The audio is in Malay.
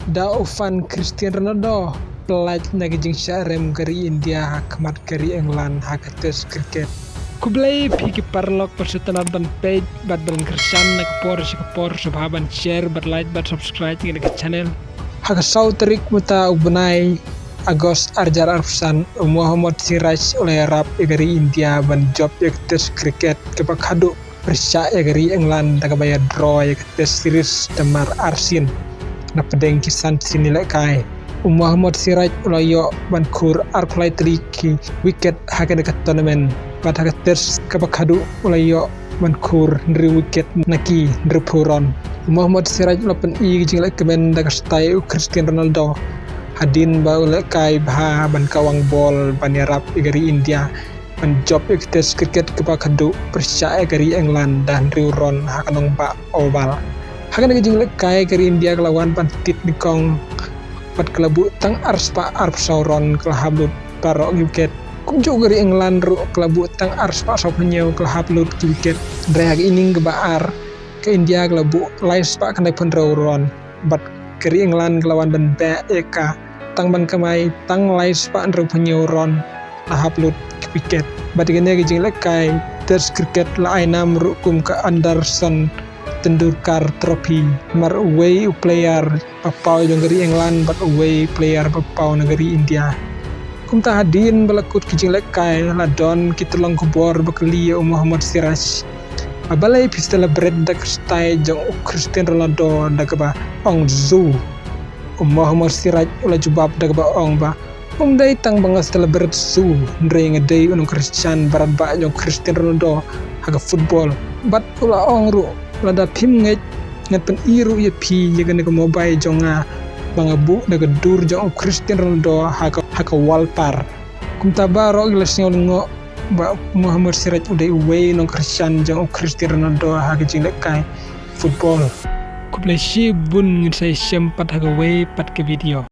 Da ufan Cristiano Ronaldo pelaj naging syarem dari India kemat dari England hakates cricket. Kublai piki parlok persetelan ban page bat ban kersan nakapor subhaban share bat like bat subscribe ke channel. Haka sautrik muta ubnai Agos Arjar Arfsan Muhammad Siraj oleh rap dari India ban job yaktes cricket kepakadu persya dari England takabaya draw yaktes series damar Arsin na pedeng kisan sinilai kai Muhammad Siraj ulayo bankur arkulai triki wicket hake dekat tournament bat hake ters kapakadu ulayo bankur nri wicket naki nri puron Muhammad Siraj ulapan i jinglai kemen daga stay Cristiano Ronaldo hadin ba ulai kai bah ban kawang bol ban yarap igari India ban job iktes cricket kapakadu persya igari England dan riuron hakanong ba oval hakan naging lekay kari India kelawan pantit nikong pat kelabu tang arspa sauron kelahablut paro wicket kunjuk dari England ru kelabu tang arspa sau penyew kelahablut wicket reag ining kebaar ke India kelabu laispa kanai pun rauron bat kari England kelawan ban eka tang ban kamai tang laispa ru penyew ron kelahablut wicket bat gene gijing lekay tes cricket la ainam ru kum ke Anderson Tendulkar Trophy mar away player papau negeri England but away player papau negeri India kumta hadin balakut kijing lekai ladon kita long kubor bakali Muhammad Siraj abalai pistol bread dak stay jong Cristiano Ronaldo dak ba ong zu Muhammad Siraj ula jubab dak ba ong ba dai tang bangas celebrate zu ndre ngedei unung Christian barat ba jong Cristiano Ronaldo haga football bat ula ong ru lada pim nget pen iru ya pi jaga ke mobile jonga bangabu daga dur jong Cristiano Ronaldo haka walpar kumta baro glasnya ngo ba Muhammad Siraj udai way nong Christian jong Cristiano Ronaldo haka jinglek kai football kublai shi bun ngisai sempat haka way pat ke video